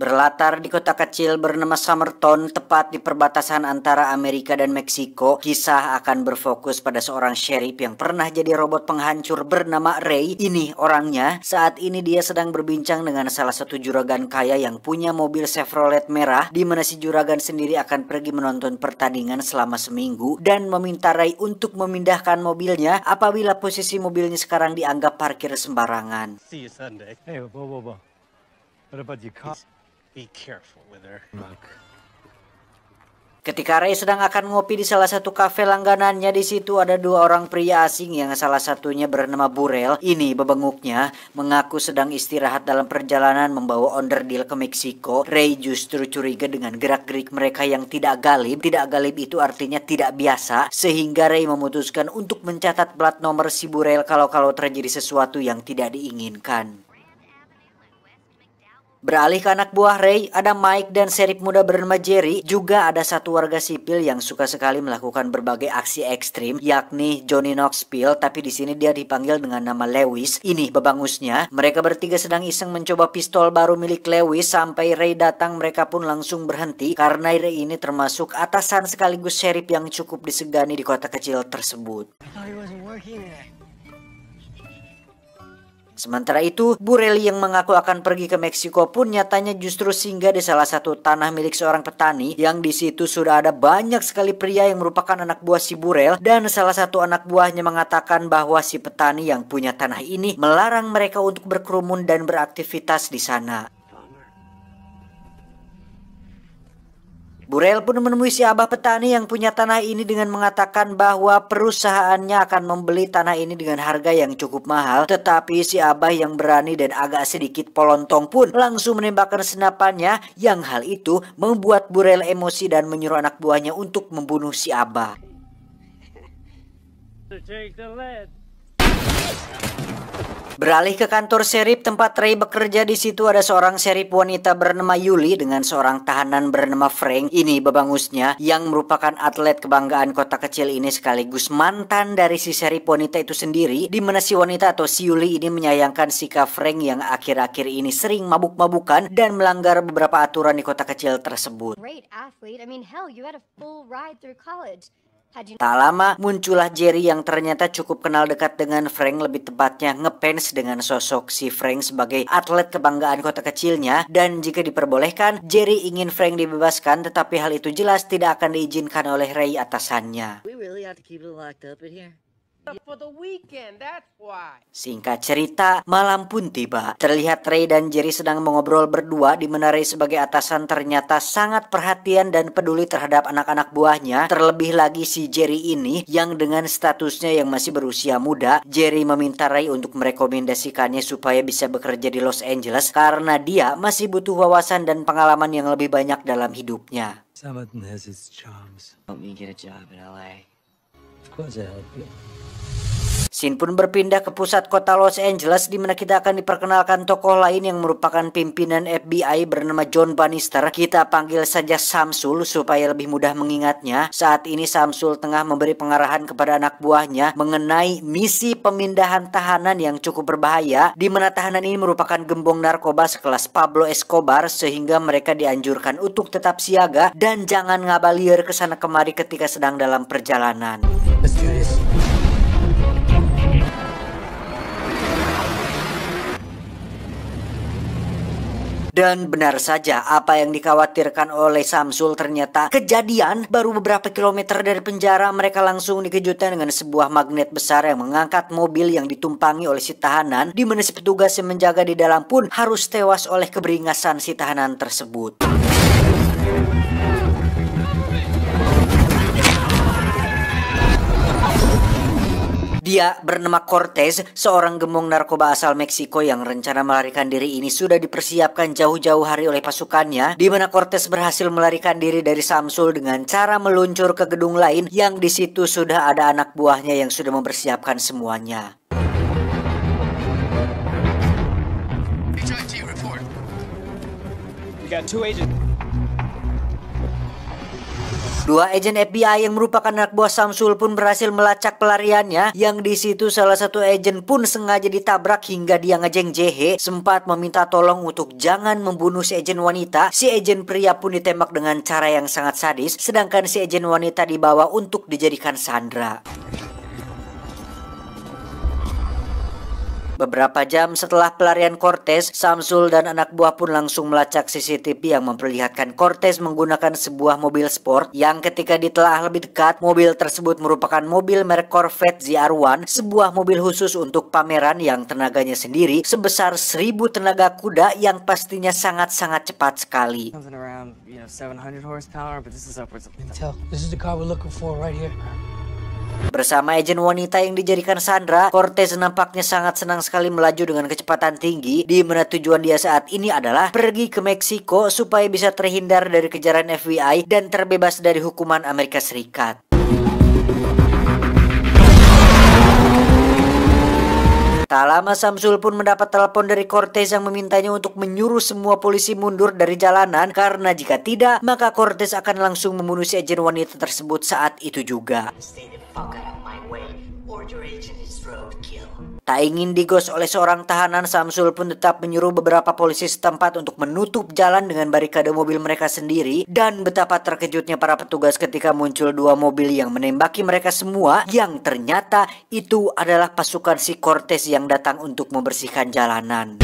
Berlatar di kota kecil bernama Summerton, tepat di perbatasan antara Amerika dan Meksiko, kisah akan berfokus pada seorang sheriff yang pernah jadi robot penghancur bernama Ray. Ini orangnya. Saat ini dia sedang berbincang dengan salah satu juragan kaya yang punya mobil Chevrolet merah, di mana si juragan sendiri akan pergi menonton pertandingan selama seminggu dan meminta Ray untuk memindahkan mobilnya apabila posisi mobilnya sekarang dianggap parkir sembarangan. See you Sunday. Hey, whoa. What about your car? Be careful with her. Ketika Ray sedang akan ngopi di salah satu kafe langganannya, di situ ada dua orang pria asing yang salah satunya bernama Burrell. Ini bebenguknya mengaku sedang istirahat dalam perjalanan membawa onderdil ke Meksiko. Ray justru curiga dengan gerak-gerik mereka yang tidak galib. Tidak galib itu artinya tidak biasa, sehingga Ray memutuskan untuk mencatat plat nomor si Burrell kalau terjadi sesuatu yang tidak diinginkan. Beralih ke anak buah Ray, ada Mike dan sheriff muda bernama Jerry. Juga ada satu warga sipil yang suka sekali melakukan berbagai aksi ekstrim, yakni Johnny Knoxville, tapi di sini dia dipanggil dengan nama Lewis. Ini bebangusnya. Mereka bertiga sedang iseng mencoba pistol baru milik Lewis. Sampai Ray datang, mereka pun langsung berhenti karena Ray ini termasuk atasan sekaligus sheriff yang cukup disegani di kota kecil tersebut. Sementara itu, Burrell yang mengaku akan pergi ke Meksiko pun nyatanya justru singgah di salah satu tanah milik seorang petani, yang di situ sudah ada banyak sekali pria yang merupakan anak buah si Burrell, dan salah satu anak buahnya mengatakan bahwa si petani yang punya tanah ini melarang mereka untuk berkerumun dan beraktivitas di sana. Burrell pun menemui si abah petani yang punya tanah ini dengan mengatakan bahwa perusahaannya akan membeli tanah ini dengan harga yang cukup mahal. Tetapi si abah yang berani dan agak sedikit polontong pun langsung menembakkan senapannya, yang hal itu membuat Burrell emosi dan menyuruh anak buahnya untuk membunuh si abah. Beralih ke kantor sheriff tempat Ray bekerja, di situ ada seorang sheriff wanita bernama Yuli dengan seorang tahanan bernama Frank. Ini bebangusnya yang merupakan atlet kebanggaan kota kecil ini sekaligus mantan dari si sheriff wanita itu sendiri, di mana si wanita atau si Yuli ini menyayangkan sikap Frank yang akhir-akhir ini sering mabuk-mabukan dan melanggar beberapa aturan di kota kecil tersebut. Great athlete. I mean, hell, you had a full ride through college. Tak lama muncullah Jerry yang ternyata cukup kenal dekat dengan Frank, lebih tepatnya ngefans dengan sosok si Frank sebagai atlet kebanggaan kota kecilnya, dan jika diperbolehkan Jerry ingin Frank dibebaskan, tetapi hal itu jelas tidak akan diizinkan oleh Ray atasannya. Singkat cerita, malam pun tiba. Terlihat Ray dan Jerry sedang mengobrol berdua, di mana Ray sebagai atasan ternyata sangat perhatian dan peduli terhadap anak-anak buahnya. Terlebih lagi si Jerry ini yang dengan statusnya yang masih berusia muda. Jerry meminta Ray untuk merekomendasikannya supaya bisa bekerja di Los Angeles karena dia masih butuh wawasan dan pengalaman yang lebih banyak dalam hidupnya. Summerton has its charms. Help me get a job in LA. Of course I help you. Scene pun berpindah ke pusat kota Los Angeles, di mana kita akan diperkenalkan tokoh lain yang merupakan pimpinan FBI bernama John Bannister. Kita panggil saja Samsul supaya lebih mudah mengingatnya. Saat ini Samsul tengah memberi pengarahan kepada anak buahnya mengenai misi pemindahan tahanan yang cukup berbahaya, di mana tahanan ini merupakan gembong narkoba sekelas Pablo Escobar, sehingga mereka dianjurkan untuk tetap siaga dan jangan ngabalier ke sana kemari ketika sedang dalam perjalanan. Let's do this. Dan benar saja, apa yang dikhawatirkan oleh Samsul ternyata kejadian. Baru beberapa kilometer dari penjara, mereka langsung dikejutkan dengan sebuah magnet besar yang mengangkat mobil yang ditumpangi oleh si tahanan, di mana si petugas yang menjaga di dalam pun harus tewas oleh keberingasan si tahanan tersebut. Dia bernama Cortez, seorang gembong narkoba asal Meksiko yang rencana melarikan diri ini sudah dipersiapkan jauh-jauh hari oleh pasukannya, di mana Cortez berhasil melarikan diri dari Samsul dengan cara meluncur ke gedung lain yang di situ sudah ada anak buahnya yang sudah mempersiapkan semuanya. We got 2 agents. Dua agen FBI yang merupakan anak buah Samsul pun berhasil melacak pelariannya, yang di situ salah satu agen pun sengaja ditabrak hingga dia ngejeng jehe, sempat meminta tolong untuk jangan membunuh si agen wanita. Si agen pria pun ditembak dengan cara yang sangat sadis, sedangkan si agen wanita dibawa untuk dijadikan sandera. Beberapa jam setelah pelarian Cortez, Samsul dan anak buah pun langsung melacak CCTV yang memperlihatkan Cortez menggunakan sebuah mobil sport yang ketika ditelaah lebih dekat, mobil tersebut merupakan mobil merek Corvette ZR1, sebuah mobil khusus untuk pameran yang tenaganya sendiri sebesar 1000 tenaga kuda yang pastinya sangat-sangat cepat sekali. Something around, 700 horsepower, but this is upwards of... This is the car we're looking for right here. Bersama agen wanita yang dijadikan sandera, Cortez nampaknya sangat senang sekali melaju dengan kecepatan tinggi, di mana tujuan dia saat ini adalah pergi ke Meksiko supaya bisa terhindar dari kejaran FBI dan terbebas dari hukuman Amerika Serikat. Tak lama Samsul pun mendapat telepon dari Cortez yang memintanya untuk menyuruh semua polisi mundur dari jalanan, karena jika tidak maka Cortez akan langsung membunuh si agen wanita tersebut saat itu juga. Tak ingin digos oleh seorang tahanan, Samsul pun tetap menyuruh beberapa polisi setempat untuk menutup jalan dengan barikade mobil mereka sendiri, dan betapa terkejutnya para petugas ketika muncul dua mobil yang menembaki mereka semua, yang ternyata itu adalah pasukan si Cortez yang datang untuk membersihkan jalanan.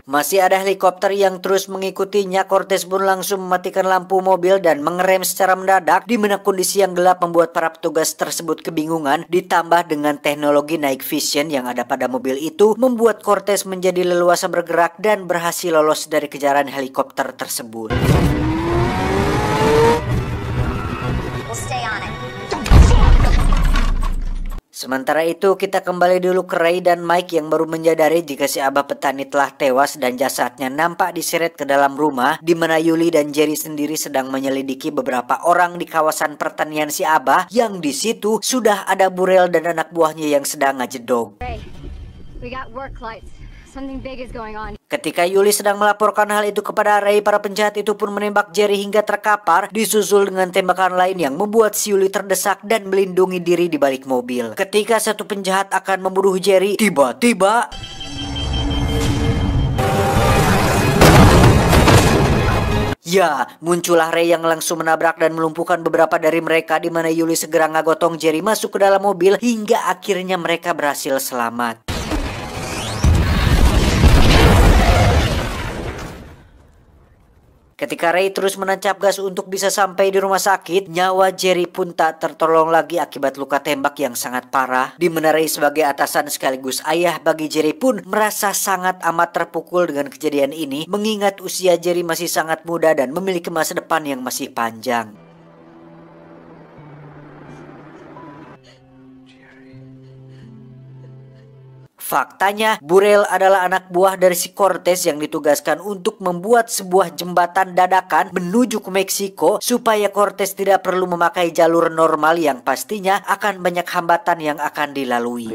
Masih ada helikopter yang terus mengikutinya. Cortez pun langsung mematikan lampu mobil dan mengerem secara mendadak, di mana kondisi yang gelap membuat para petugas tersebut kebingungan, ditambah dengan teknologi night vision yang ada pada mobil itu membuat Cortez menjadi leluasa bergerak dan berhasil lolos dari kejaran helikopter tersebut. Sementara itu kita kembali dulu ke Ray dan Mike yang baru menyadari jika si Abah petani telah tewas dan jasadnya nampak diseret ke dalam rumah, di mana Yuli dan Jerry sendiri sedang menyelidiki beberapa orang di kawasan pertanian si Abah, yang di situ sudah ada Burel dan anak buahnya yang sedang ngajedog. Ray, we got work lights. Something big is going on. Ketika Yuli sedang melaporkan hal itu kepada Ray, para penjahat itu pun menembak Jerry hingga terkapar, disusul dengan tembakan lain yang membuat si Yuli terdesak dan melindungi diri di balik mobil. Ketika satu penjahat akan membunuh Jerry, tiba-tiba ya, muncullah Ray yang langsung menabrak dan melumpuhkan beberapa dari mereka, di mana Yuli segera ngagotong Jerry masuk ke dalam mobil hingga akhirnya mereka berhasil selamat. Ketika Ray terus menancap gas untuk bisa sampai di rumah sakit, nyawa Jerry pun tak tertolong lagi akibat luka tembak yang sangat parah, di mana Ray sebagai atasan sekaligus ayah bagi Jerry pun merasa sangat amat terpukul dengan kejadian ini, mengingat usia Jerry masih sangat muda dan memiliki masa depan yang masih panjang. Faktanya, Burel adalah anak buah dari si Cortez yang ditugaskan untuk membuat sebuah jembatan dadakan menuju ke Meksiko supaya Cortez tidak perlu memakai jalur normal yang pastinya akan banyak hambatan yang akan dilalui.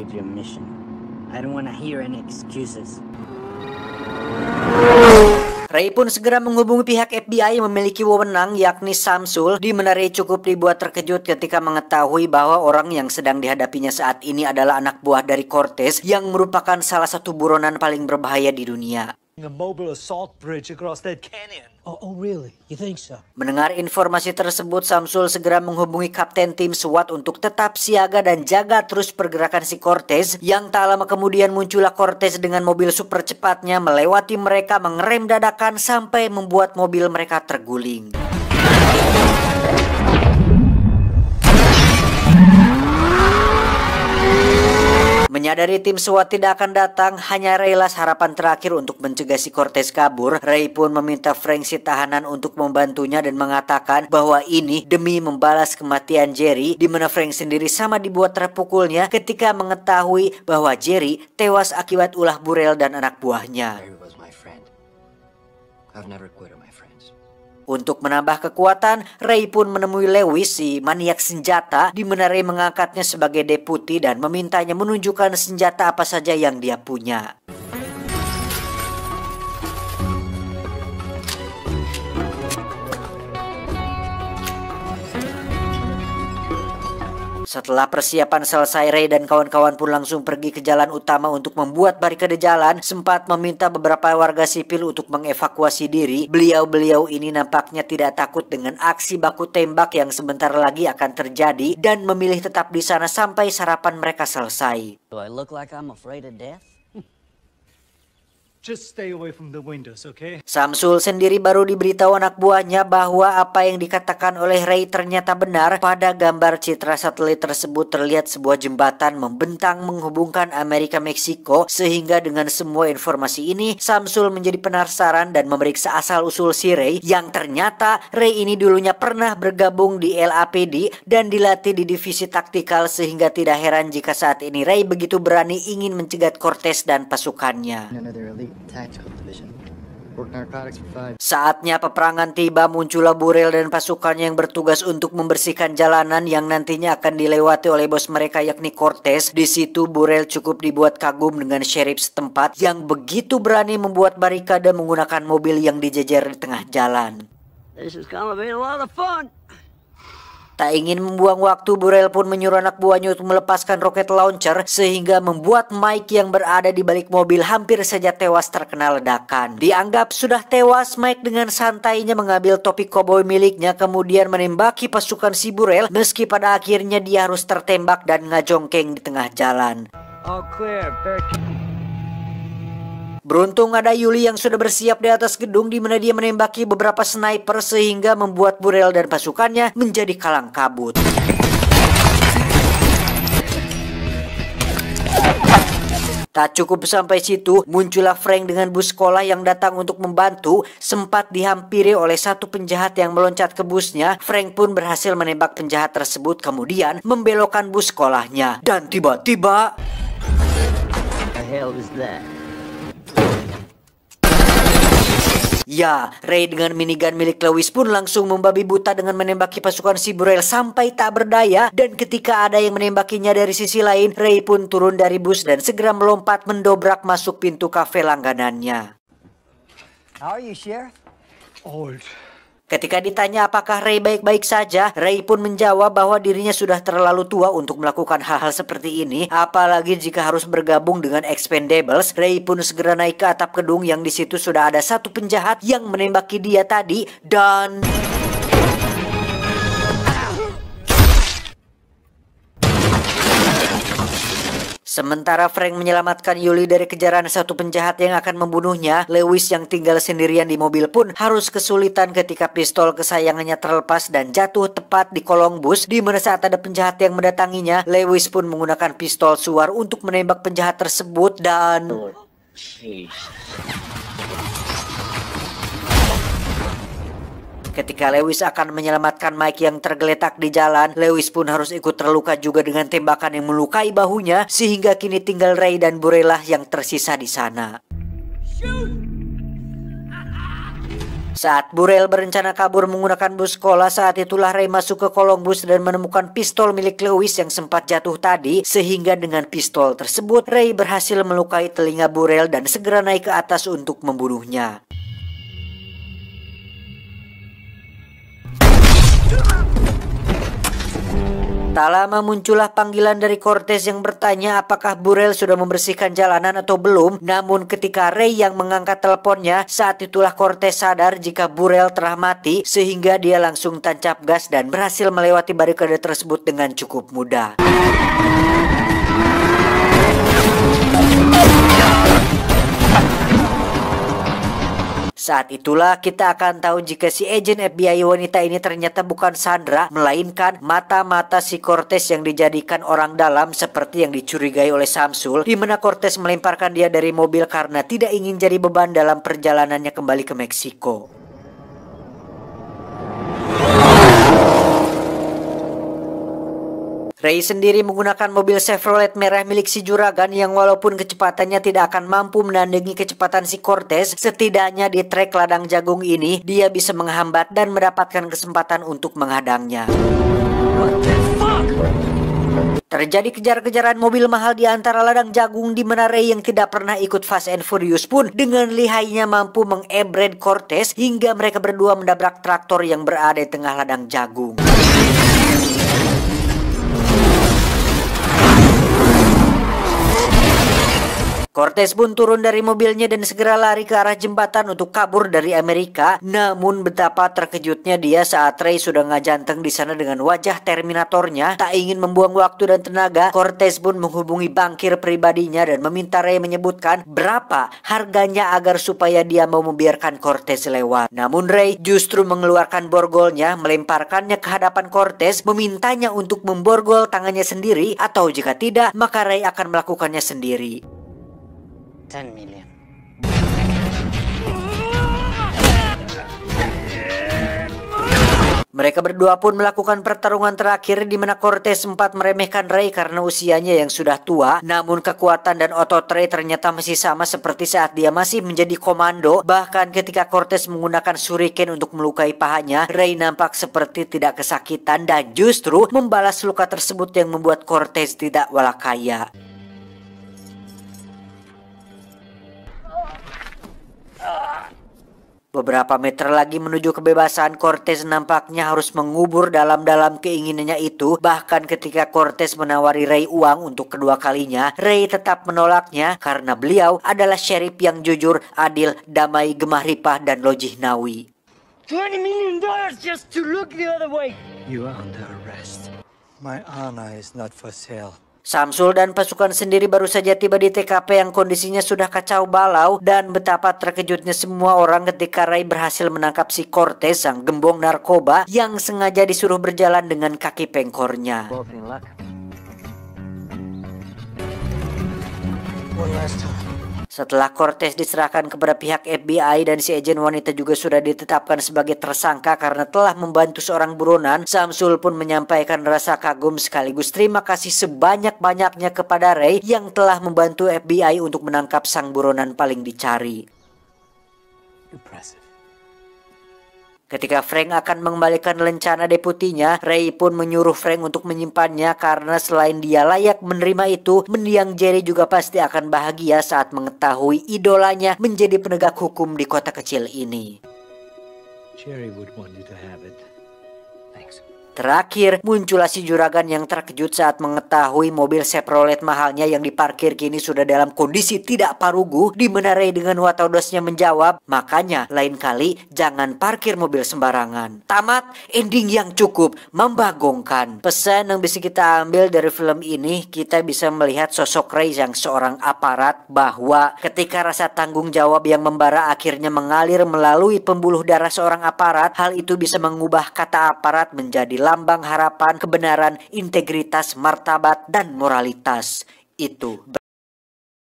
Ray pun segera menghubungi pihak FBI yang memiliki wewenang, yakni Samsul, di mana Ray cukup dibuat terkejut ketika mengetahui bahwa orang yang sedang dihadapinya saat ini adalah anak buah dari Cortez yang merupakan salah satu buronan paling berbahaya di dunia. A mobile assault bridge across that canyon. Oh, really? You think so? Mendengar informasi tersebut, Samsul segera menghubungi Kapten tim SWAT untuk tetap siaga dan jaga terus pergerakan si Cortez, yang tak lama kemudian muncullah Cortez dengan mobil super cepatnya melewati mereka, mengerem dadakan sampai membuat mobil mereka terguling. Menyadari tim SWAT tidak akan datang, hanya Raylas harapan terakhir untuk mencegah si Cortez kabur. Ray pun meminta Frank si tahanan untuk membantunya dan mengatakan bahwa ini demi membalas kematian Jerry, di mana Frank sendiri sama dibuat terpukulnya ketika mengetahui bahwa Jerry tewas akibat ulah Burel dan anak buahnya. Untuk menambah kekuatan, Ray pun menemui Lewis, si maniak senjata, di mana Ray mengangkatnya sebagai deputi dan memintanya menunjukkan senjata apa saja yang dia punya. Setelah persiapan selesai, Ray dan kawan-kawan pun langsung pergi ke jalan utama untuk membuat barikade jalan, sempat meminta beberapa warga sipil untuk mengevakuasi diri. Beliau-beliau ini nampaknya tidak takut dengan aksi baku tembak yang sebentar lagi akan terjadi dan memilih tetap di sana sampai sarapan mereka selesai. Do I look like I'm afraid of death? Just stay away from the windows, okay? Samsul sendiri baru diberitahu anak buahnya bahwa apa yang dikatakan oleh Ray ternyata benar. Pada gambar citra satelit tersebut terlihat sebuah jembatan membentang menghubungkan Amerika Meksiko, sehingga dengan semua informasi ini Samsul menjadi penasaran dan memeriksa asal-usul si Ray, yang ternyata Ray ini dulunya pernah bergabung di LAPD dan dilatih di divisi taktikal, sehingga tidak heran jika saat ini Ray begitu berani ingin mencegat Cortez dan pasukannya. Tactical division. Work narcotics for 5. Saatnya peperangan tiba, muncullah Burrell dan pasukannya yang bertugas untuk membersihkan jalanan yang nantinya akan dilewati oleh bos mereka yakni Cortez. Di situ Burrell cukup dibuat kagum dengan sheriff setempat yang begitu berani membuat barikade menggunakan mobil yang dijejer di tengah jalan. This is gonna be a lot of fun. Tak ingin membuang waktu, Burrell pun menyuruh anak buahnya untuk melepaskan roket launcher, sehingga membuat Mike yang berada di balik mobil hampir saja tewas terkena ledakan. Dianggap sudah tewas, Mike dengan santainya mengambil topi koboi miliknya kemudian menembaki pasukan si Burrell, meski pada akhirnya dia harus tertembak dan ngajongkeng di tengah jalan. All clear, Beruntung ada Yuli yang sudah bersiap di atas gedung, di mana dia menembaki beberapa sniper sehingga membuat Burrell dan pasukannya menjadi kalang kabut. Tak cukup sampai situ, muncullah Frank dengan bus sekolah yang datang untuk membantu. Sempat dihampiri oleh satu penjahat yang meloncat ke busnya. Frank pun berhasil menembak penjahat tersebut, kemudian membelokkan bus sekolahnya. Dan tiba-tiba, the hell is that? ya, Ray dengan minigun milik Lewis pun langsung membabi buta dengan menembaki pasukan si Burrell sampai tak berdaya. Dan ketika ada yang menembakinya dari sisi lain, Ray pun turun dari bus dan segera melompat mendobrak masuk pintu kafe langganannya. How are you, Sheriff? Old. Ketika ditanya apakah Ray baik-baik saja, Ray pun menjawab bahwa dirinya sudah terlalu tua untuk melakukan hal-hal seperti ini, apalagi jika harus bergabung dengan Expendables. Ray pun segera naik ke atap gedung yang di situ sudah ada satu penjahat yang menembaki dia tadi dan sementara Frank menyelamatkan Yuli dari kejaran satu penjahat yang akan membunuhnya, Lewis yang tinggal sendirian di mobil pun harus kesulitan ketika pistol kesayangannya terlepas dan jatuh tepat di kolong bus, di mana saat ada penjahat yang mendatanginya, Lewis pun menggunakan pistol suar untuk menembak penjahat tersebut dan ketika Lewis akan menyelamatkan Mike yang tergeletak di jalan, Lewis pun harus ikut terluka juga dengan tembakan yang melukai bahunya, sehingga kini tinggal Ray dan Burrell yang tersisa di sana. Saat Burrell berencana kabur menggunakan bus sekolah, saat itulah Ray masuk ke kolong bus dan menemukan pistol milik Lewis yang sempat jatuh tadi, sehingga dengan pistol tersebut Ray berhasil melukai telinga Burrell dan segera naik ke atas untuk membunuhnya. Tak lama muncullah panggilan dari Cortez yang bertanya apakah Burrell sudah membersihkan jalanan atau belum. Namun ketika Ray yang mengangkat teleponnya, saat itulah Cortez sadar jika Burrell telah mati, sehingga dia langsung tancap gas dan berhasil melewati barikade tersebut dengan cukup mudah. Saat itulah kita akan tahu jika si agen FBI wanita ini ternyata bukan Sandra, melainkan mata-mata si Cortez yang dijadikan orang dalam seperti yang dicurigai oleh Samsul, di mana Cortez melemparkan dia dari mobil karena tidak ingin jadi beban dalam perjalanannya kembali ke Meksiko. Ray sendiri menggunakan mobil Chevrolet merah milik si juragan yang walaupun kecepatannya tidak akan mampu menandingi kecepatan si Cortez, setidaknya di trek ladang jagung ini dia bisa menghambat dan mendapatkan kesempatan untuk menghadangnya. Terjadi kejar-kejaran mobil mahal di antara ladang jagung, di mana Ray yang tidak pernah ikut Fast and Furious pun dengan lihainya mampu mengebred Cortez hingga mereka berdua menabrak traktor yang berada di tengah ladang jagung. Cortez pun turun dari mobilnya dan segera lari ke arah jembatan untuk kabur dari Amerika. Namun betapa terkejutnya dia saat Ray sudah ngajanteng di sana dengan wajah Terminatornya. Tak ingin membuang waktu dan tenaga, Cortez pun menghubungi bankir pribadinya dan meminta Ray menyebutkan berapa harganya agar supaya dia mau membiarkan Cortez lewat. Namun Ray justru mengeluarkan borgolnya, melemparkannya ke hadapan Cortez, memintanya untuk memborgol tangannya sendiri, atau jika tidak maka Ray akan melakukannya sendiri. 10 million. Mereka berdua pun melakukan pertarungan terakhir di mana Cortez sempat meremehkan Ray karena usianya yang sudah tua. Namun kekuatan dan otot Ray ternyata masih sama seperti saat dia masih menjadi komando. Bahkan ketika Cortez menggunakan shuriken untuk melukai pahanya, Ray nampak seperti tidak kesakitan dan justru membalas luka tersebut yang membuat Cortez tidak walakaya. Beberapa meter lagi menuju kebebasan, Cortez nampaknya harus mengubur dalam-dalam keinginannya itu. Bahkan ketika Cortez menawari Ray uang untuk kedua kalinya, Ray tetap menolaknya karena beliau adalah sheriff yang jujur, adil, damai, gemah ripah, dan logih nawi. $20 million just to look the other way. You are under arrest. My honor is not for sale. Samsul dan pasukan sendiri baru saja tiba di TKP yang kondisinya sudah kacau balau, dan betapa terkejutnya semua orang ketika Ray berhasil menangkap si Cortez, sang gembong narkoba yang sengaja disuruh berjalan dengan kaki pengkornya. Both in luck. One last time. Setelah Cortez diserahkan kepada pihak FBI dan si agen wanita juga sudah ditetapkan sebagai tersangka karena telah membantu seorang buronan, Samsul pun menyampaikan rasa kagum sekaligus terima kasih sebanyak-banyaknya kepada Ray yang telah membantu FBI untuk menangkap sang buronan paling dicari. Impressive. Ketika Frank akan mengembalikan lencana deputinya, Ray pun menyuruh Frank untuk menyimpannya karena selain dia layak menerima itu, mendiang Jerry juga pasti akan bahagia saat mengetahui idolanya menjadi penegak hukum di kota kecil ini. Jerry would want you to have it. Thanks. Terakhir, muncullah si juragan yang terkejut saat mengetahui mobil Chevrolet mahalnya yang diparkir kini sudah dalam kondisi tidak parugu, di mana Ray dengan watodosnya menjawab, makanya lain kali jangan parkir mobil sembarangan. Tamat, ending yang cukup membagongkan. Pesan yang bisa kita ambil dari film ini, kita bisa melihat sosok Ray yang seorang aparat, bahwa ketika rasa tanggung jawab yang membara akhirnya mengalir melalui pembuluh darah seorang aparat, hal itu bisa mengubah kata aparat menjadi lambang harapan, kebenaran, integritas, martabat, dan moralitas. Itu